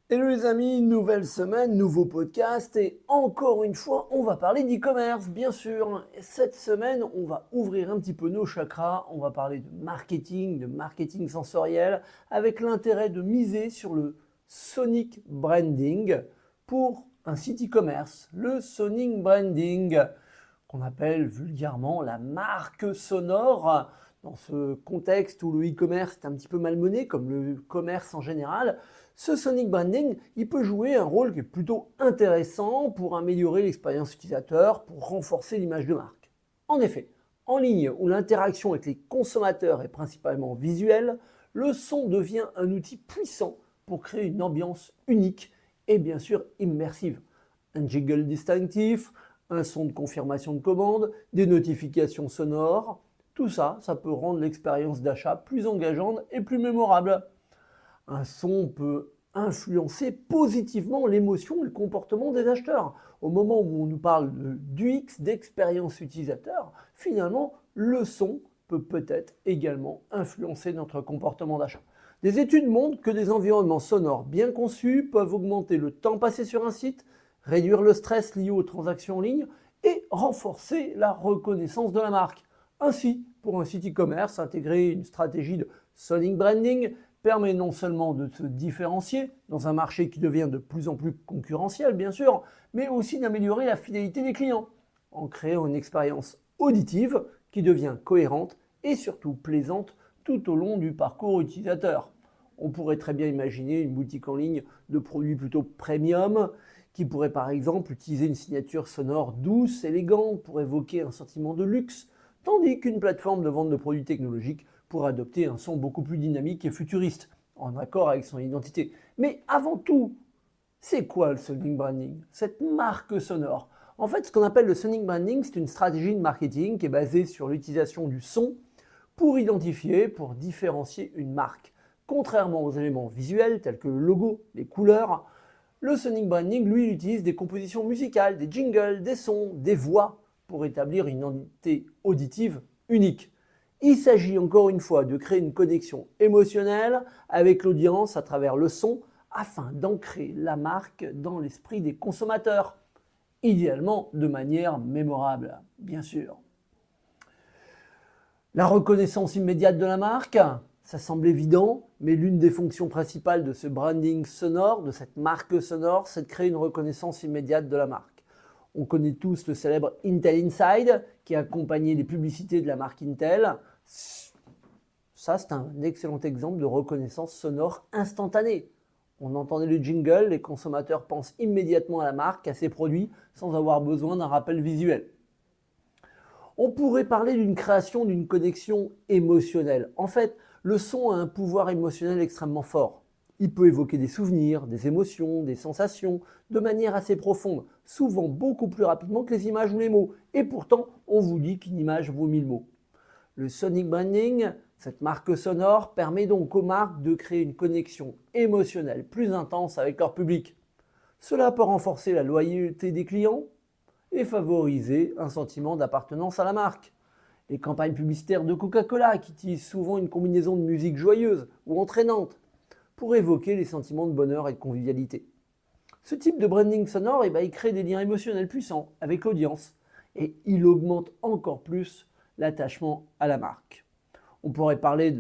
Hello les amis, nouvelle semaine, nouveau podcast et encore une fois on va parler d'e-commerce bien sûr. Et cette semaine on va ouvrir un petit peu nos chakras, on va parler de marketing sensoriel avec l'intérêt de miser sur le sonic branding pour un site e-commerce. Le sonic branding qu'on appelle vulgairement la marque sonore. Dans ce contexte où le e-commerce est un petit peu malmené, comme le commerce en général, ce sonic branding, il peut jouer un rôle qui est plutôt intéressant pour améliorer l'expérience utilisateur, pour renforcer l'image de marque. En effet, en ligne où l'interaction avec les consommateurs est principalement visuelle, le son devient un outil puissant pour créer une ambiance unique et bien sûr immersive. Un jingle distinctif, un son de confirmation de commande, des notifications sonores, tout ça, ça peut rendre l'expérience d'achat plus engageante et plus mémorable. Un son peut influencer positivement l'émotion et le comportement des acheteurs. Au moment où on nous parle d'UX, d'expérience utilisateur, finalement, le son peut peut-être également influencer notre comportement d'achat. Des études montrent que des environnements sonores bien conçus peuvent augmenter le temps passé sur un site, réduire le stress lié aux transactions en ligne et renforcer la reconnaissance de la marque. Ainsi, pour un site e-commerce, intégrer une stratégie de sonic branding permet non seulement de se différencier dans un marché qui devient de plus en plus concurrentiel, bien sûr, mais aussi d'améliorer la fidélité des clients en créant une expérience auditive qui devient cohérente et surtout plaisante tout au long du parcours utilisateur. On pourrait très bien imaginer une boutique en ligne de produits plutôt premium qui pourrait par exemple utiliser une signature sonore douce, élégante pour évoquer un sentiment de luxe, tandis qu'une plateforme de vente de produits technologiques pourrait adopter un son beaucoup plus dynamique et futuriste, en accord avec son identité. Mais avant tout, c'est quoi le sonic branding? Cette marque sonore. En fait, ce qu'on appelle le sonic branding, c'est une stratégie de marketing qui est basée sur l'utilisation du son pour identifier, pour différencier une marque. Contrairement aux éléments visuels tels que le logo, les couleurs, le sonic branding, lui, utilise des compositions musicales, des jingles, des sons, des voix pour établir une identité auditive unique. Il s'agit encore une fois de créer une connexion émotionnelle avec l'audience à travers le son afin d'ancrer la marque dans l'esprit des consommateurs, idéalement de manière mémorable, bien sûr. La reconnaissance immédiate de la marque, ça semble évident, mais l'une des fonctions principales de ce branding sonore, de cette marque sonore, c'est de créer une reconnaissance immédiate de la marque. On connaît tous le célèbre Intel Inside qui a accompagné les publicités de la marque Intel. Ça, c'est un excellent exemple de reconnaissance sonore instantanée. On entendait le jingle, les consommateurs pensent immédiatement à la marque, à ses produits, sans avoir besoin d'un rappel visuel. On pourrait parler d'une création d'une connexion émotionnelle. En fait, le son a un pouvoir émotionnel extrêmement fort. Il peut évoquer des souvenirs, des émotions, des sensations, de manière assez profonde, souvent beaucoup plus rapidement que les images ou les mots. Et pourtant, on vous dit qu'une image vaut 1000 mots. Le sonic branding, cette marque sonore, permet donc aux marques de créer une connexion émotionnelle plus intense avec leur public. Cela peut renforcer la loyauté des clients et favoriser un sentiment d'appartenance à la marque. Les campagnes publicitaires de Coca-Cola qui utilisent souvent une combinaison de musique joyeuse ou entraînante pour évoquer les sentiments de bonheur et de convivialité. Ce type de branding sonore, il crée des liens émotionnels puissants avec l'audience et il augmente encore plus l'attachement à la marque. On pourrait parler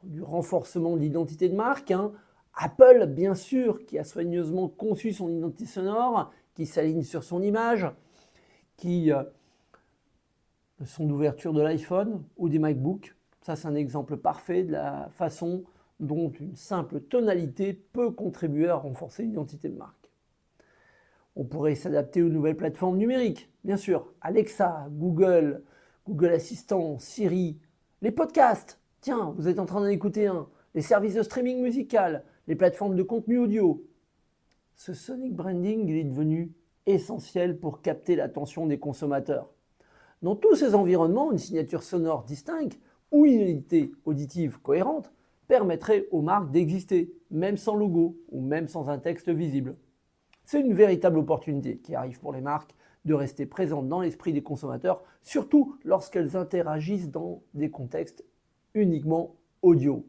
du renforcement de l'identité de marque. Apple, bien sûr, qui a soigneusement conçu son identité sonore, qui s'aligne sur son image, qui le son d'ouverture de l'iPhone ou des MacBooks. Ça, c'est un exemple parfait de la façon dont une simple tonalité peut contribuer à renforcer l'identité de marque. On pourrait s'adapter aux nouvelles plateformes numériques, bien sûr. Alexa, Google, Google Assistant, Siri, les podcasts. Tiens, vous êtes en train d'en écouter un. Les services de streaming musical, les plateformes de contenu audio. Ce sonic branding il est devenu essentiel pour capter l'attention des consommateurs. Dans tous ces environnements, une signature sonore distincte ou une unité auditive cohérente permettrait aux marques d'exister, même sans logo ou même sans un texte visible. C'est une véritable opportunité qui arrive pour les marques de rester présentes dans l'esprit des consommateurs, surtout lorsqu'elles interagissent dans des contextes uniquement audio.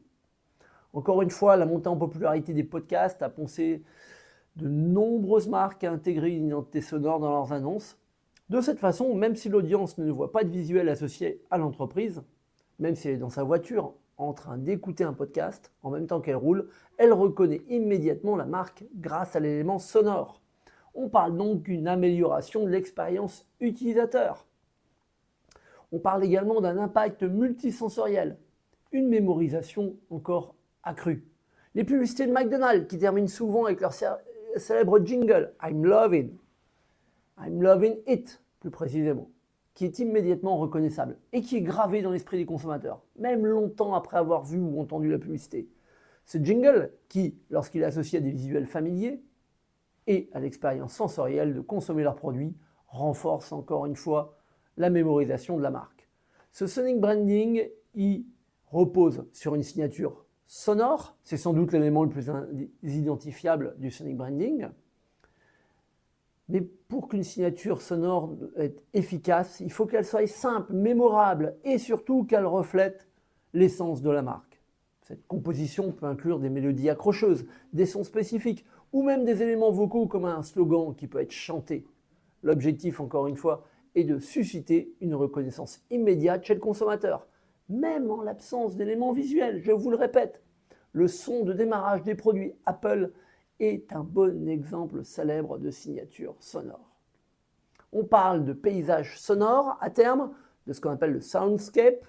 Encore une fois, la montée en popularité des podcasts a de nombreuses marques à intégrer une identité sonore dans leurs annonces. De cette façon, même si l'audience ne voit pas de visuel associé à l'entreprise, même si elle est dans sa voiture en train d'écouter un podcast en même temps qu'elle roule, elle reconnaît immédiatement la marque grâce à l'élément sonore. On parle donc d'une amélioration de l'expérience utilisateur. On parle également d'un impact multisensoriel, une mémorisation encore accrue. Les publicités de McDonald's qui terminent souvent avec leur célèbre jingle « I'm loving it » plus précisément, qui est immédiatement reconnaissable et qui est gravé dans l'esprit des consommateurs, même longtemps après avoir vu ou entendu la publicité. Ce jingle qui, lorsqu'il est associé à des visuels familiers et à l'expérience sensorielle de consommer leurs produits, renforce encore une fois la mémorisation de la marque. Ce sonic branding y repose sur une signature sonore, c'est sans doute l'élément le plus identifiable du sonic branding. Mais pour qu'une signature sonore soit efficace, il faut qu'elle soit simple, mémorable et surtout qu'elle reflète l'essence de la marque. Cette composition peut inclure des mélodies accrocheuses, des sons spécifiques ou même des éléments vocaux comme un slogan qui peut être chanté. L'objectif, encore une fois, est de susciter une reconnaissance immédiate chez le consommateur, même en l'absence d'éléments visuels, je vous le répète. Le son de démarrage des produits Apple est un bon exemple célèbre de signature sonore. On parle de paysage sonore à terme, de ce qu'on appelle le soundscape,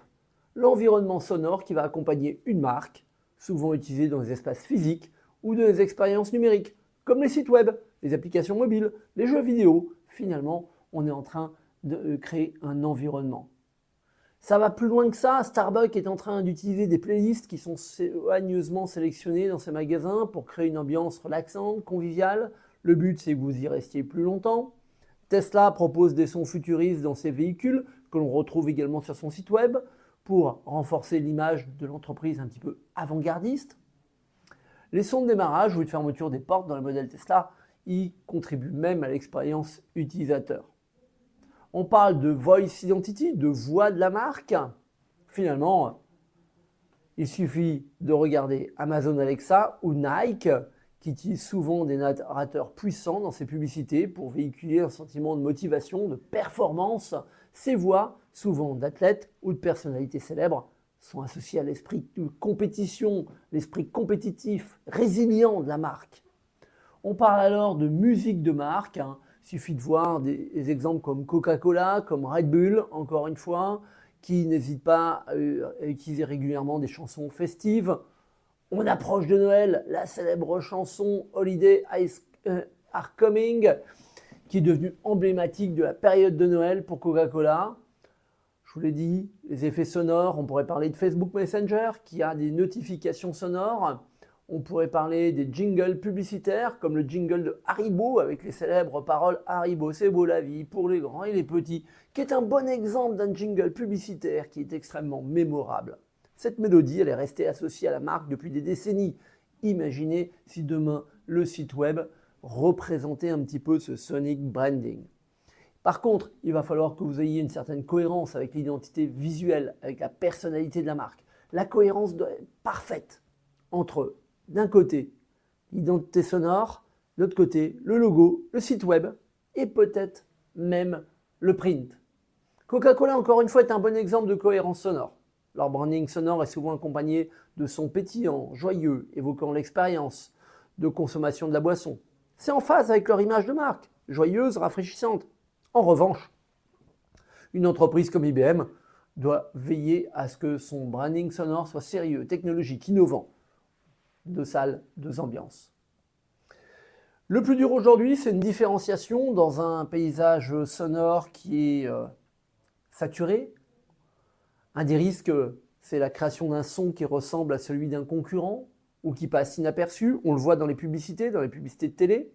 l'environnement sonore qui va accompagner une marque, souvent utilisée dans des espaces physiques ou dans des expériences numériques, comme les sites web, les applications mobiles, les jeux vidéo. Finalement, on est en train de créer un environnement. Ça va plus loin que ça, Starbucks est en train d'utiliser des playlists qui sont soigneusement sélectionnées dans ses magasins pour créer une ambiance relaxante, conviviale. Le but, c'est que vous y restiez plus longtemps. Tesla propose des sons futuristes dans ses véhicules, que l'on retrouve également sur son site web, pour renforcer l'image de l'entreprise un petit peu avant-gardiste. Les sons de démarrage ou de fermeture des portes dans le modèle Tesla y contribuent même à l'expérience utilisateur. On parle de voice identity, de voix de la marque. Finalement, il suffit de regarder Amazon Alexa ou Nike, qui utilisent souvent des narrateurs puissants dans ses publicités pour véhiculer un sentiment de motivation, de performance. Ces voix, souvent d'athlètes ou de personnalités célèbres, sont associées à l'esprit de compétition, l'esprit compétitif, résilient de la marque. On parle alors de musique de marque. Il suffit de voir des exemples comme Coca-Cola, comme Red Bull, encore une fois, qui n'hésitent pas à utiliser régulièrement des chansons festives. On approche de Noël, la célèbre chanson Holiday Are Coming, qui est devenue emblématique de la période de Noël pour Coca-Cola. Je vous l'ai dit, les effets sonores, on pourrait parler de Facebook Messenger, qui a des notifications sonores. On pourrait parler des jingles publicitaires, comme le jingle de Haribo, avec les célèbres paroles « Haribo, c'est beau la vie, pour les grands et les petits », qui est un bon exemple d'un jingle publicitaire qui est extrêmement mémorable. Cette mélodie, elle est restée associée à la marque depuis des décennies. Imaginez si demain, le site web représentait un petit peu ce sonic branding. Par contre, il va falloir que vous ayez une certaine cohérence avec l'identité visuelle, avec la personnalité de la marque. La cohérence doit être parfaite entre d'un côté, l'identité sonore, de l'autre côté, le logo, le site web et peut-être même le print. Coca-Cola, encore une fois, est un bon exemple de cohérence sonore. Leur branding sonore est souvent accompagné de sons pétillants, joyeux, évoquant l'expérience de consommation de la boisson. C'est en phase avec leur image de marque, joyeuse, rafraîchissante. En revanche, une entreprise comme IBM doit veiller à ce que son branding sonore soit sérieux, technologique, innovant. Deux salles, deux ambiances. Le plus dur aujourd'hui, c'est une différenciation dans un paysage sonore qui est saturé. Un des risques, c'est la création d'un son qui ressemble à celui d'un concurrent ou qui passe inaperçu. On le voit dans les publicités de télé.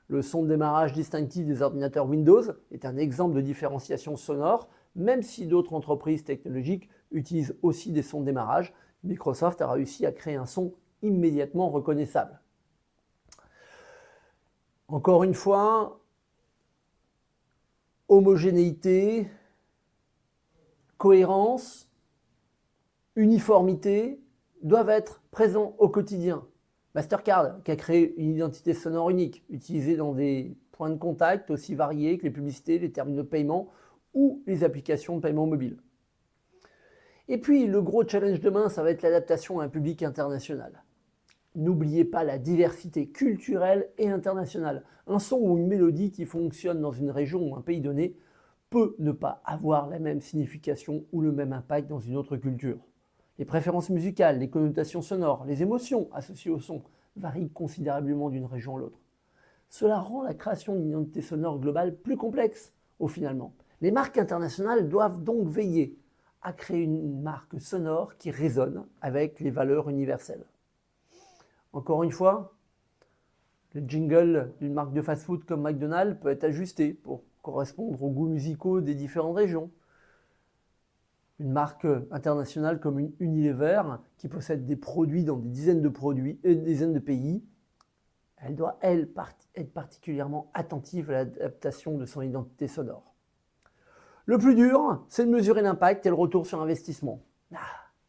Le son de démarrage distinctif des ordinateurs Windows est un exemple de différenciation sonore, même si d'autres entreprises technologiques utilisent aussi des sons de démarrage. Microsoft a réussi à créer un son immédiatement reconnaissable. Encore une fois, homogénéité, cohérence, uniformité doivent être présents au quotidien. Mastercard, qui a créé une identité sonore unique, utilisée dans des points de contact aussi variés que les publicités, les termes de paiement ou les applications de paiement mobile. Et puis, le gros challenge demain, ça va être l'adaptation à un public international. N'oubliez pas la diversité culturelle et internationale. Un son ou une mélodie qui fonctionne dans une région ou un pays donné peut ne pas avoir la même signification ou le même impact dans une autre culture. Les préférences musicales, les connotations sonores, les émotions associées au son varient considérablement d'une région à l'autre. Cela rend la création d'une identité sonore globale plus complexe, au finalement. Les marques internationales doivent donc veiller à créer une marque sonore qui résonne avec les valeurs universelles. Encore une fois, le jingle d'une marque de fast-food comme McDonald's peut être ajusté pour correspondre aux goûts musicaux des différentes régions. Une marque internationale comme une Unilever, qui possède des produits dans des dizaines de pays, elle doit, elle, être particulièrement attentive à l'adaptation de son identité sonore. Le plus dur, c'est de mesurer l'impact et le retour sur investissement.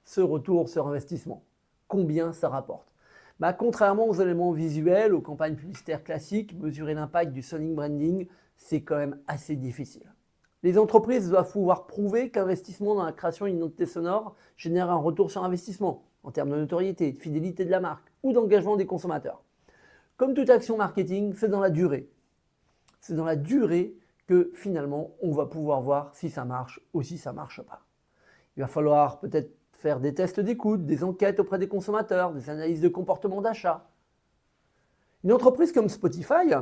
Ce retour sur investissement, combien ça rapporte? Contrairement aux éléments visuels, aux campagnes publicitaires classiques, mesurer l'impact du sonic branding, c'est quand même assez difficile. Les entreprises doivent pouvoir prouver qu'investissement dans la création d'une identité sonore génère un retour sur investissement, en termes de notoriété, de fidélité de la marque ou d'engagement des consommateurs. Comme toute action marketing, c'est dans la durée. C'est dans la durée que finalement, on va pouvoir voir si ça marche ou si ça ne marche pas. Il va falloir peut-être faire des tests d'écoute, des enquêtes auprès des consommateurs, des analyses de comportement d'achat. Une entreprise comme Spotify,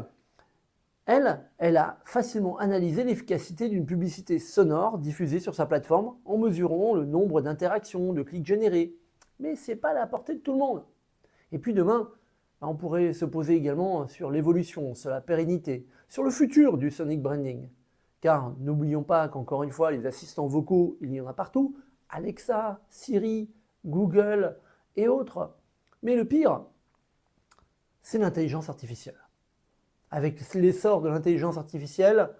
elle a facilement analysé l'efficacité d'une publicité sonore diffusée sur sa plateforme en mesurant le nombre d'interactions, de clics générés. Mais ce n'est pas à la portée de tout le monde. Et puis demain, on pourrait se poser également sur l'évolution, sur la pérennité, sur le futur du sonic branding. Car n'oublions pas qu'encore une fois, les assistants vocaux, il y en a partout. Alexa, Siri, Google et autres. Mais le pire, c'est l'intelligence artificielle. Avec l'essor de l'intelligence artificielle,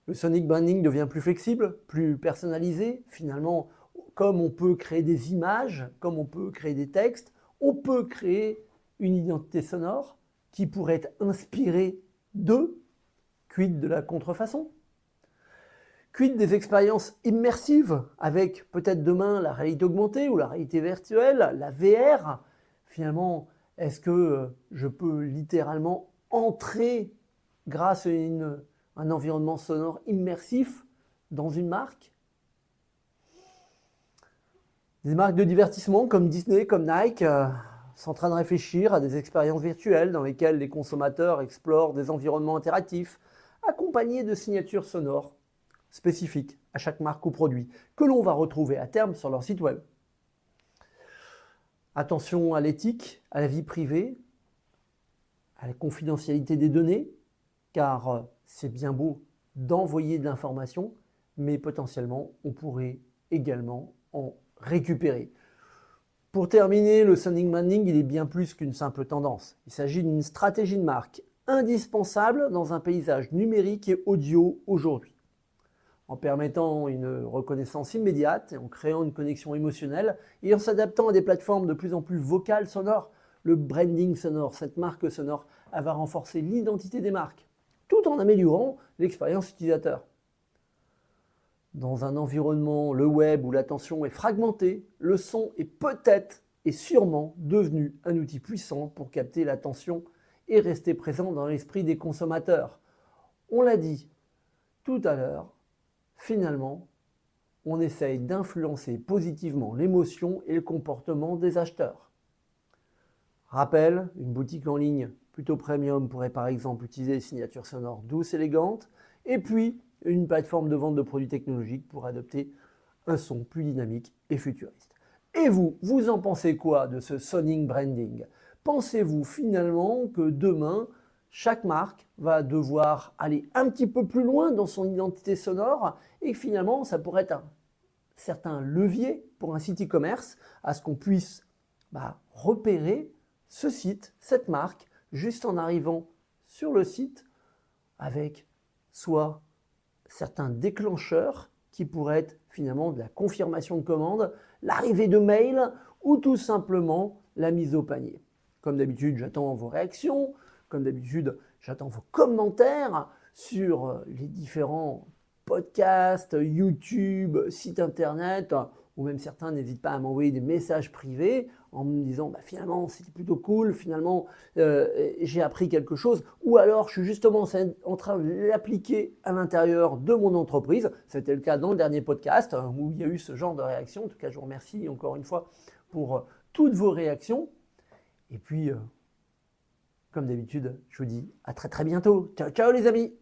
le sonic branding devient plus flexible, plus personnalisé. Finalement, comme on peut créer des images, comme on peut créer des textes, on peut créer une identité sonore qui pourrait être inspirée de, quid de la contrefaçon, quid des expériences immersives avec peut-être demain la réalité augmentée ou la réalité virtuelle, la VR. Finalement, est-ce que je peux littéralement entrer grâce à un environnement sonore immersif dans une marque? Des marques de divertissement comme Disney, comme Nike, sont en train de réfléchir à des expériences virtuelles dans lesquelles les consommateurs explorent des environnements interactifs accompagnés de signatures sonores spécifiques à chaque marque ou produit que l'on va retrouver à terme sur leur site web. Attention à l'éthique, à la vie privée, à la confidentialité des données, car c'est bien beau d'envoyer de l'information, mais potentiellement on pourrait également en récupérer. Pour terminer, le sonic branding, il est bien plus qu'une simple tendance. Il s'agit d'une stratégie de marque indispensable dans un paysage numérique et audio aujourd'hui. En permettant une reconnaissance immédiate et en créant une connexion émotionnelle et en s'adaptant à des plateformes de plus en plus vocales sonores, le branding sonore, cette marque sonore, elle va renforcer l'identité des marques, tout en améliorant l'expérience utilisateur. Dans un environnement, le web, où l'attention est fragmentée, le son est peut-être et sûrement devenu un outil puissant pour capter l'attention et rester présent dans l'esprit des consommateurs. On l'a dit tout à l'heure, finalement, on essaye d'influencer positivement l'émotion et le comportement des acheteurs. Rappel, une boutique en ligne plutôt premium pourrait par exemple utiliser des signatures sonores douces, élégantes, et puis une plateforme de vente de produits technologiques pour adopter un son plus dynamique et futuriste. Et vous en pensez quoi de ce sonic branding? Pensez-vous finalement que demain, chaque marque va devoir aller un petit peu plus loin dans son identité sonore et que finalement, ça pourrait être un certain levier pour un site e-commerce à ce qu'on puisse repérer ce site, cette marque, juste en arrivant sur le site avec soit certains déclencheurs qui pourraient être finalement de la confirmation de commande, l'arrivée de mails ou tout simplement la mise au panier. Comme d'habitude, j'attends vos réactions. Comme d'habitude, j'attends vos commentaires sur les différents podcasts, YouTube, sites internet, ou même certains n'hésitent pas à m'envoyer des messages privés en me disant finalement c'était plutôt cool, finalement j'ai appris quelque chose, ou alors je suis justement en train de l'appliquer à l'intérieur de mon entreprise. C'était le cas dans le dernier podcast où il y a eu ce genre de réaction. En tout cas, je vous remercie encore une fois pour toutes vos réactions. Et puis, comme d'habitude, je vous dis à très très bientôt. Ciao ciao les amis.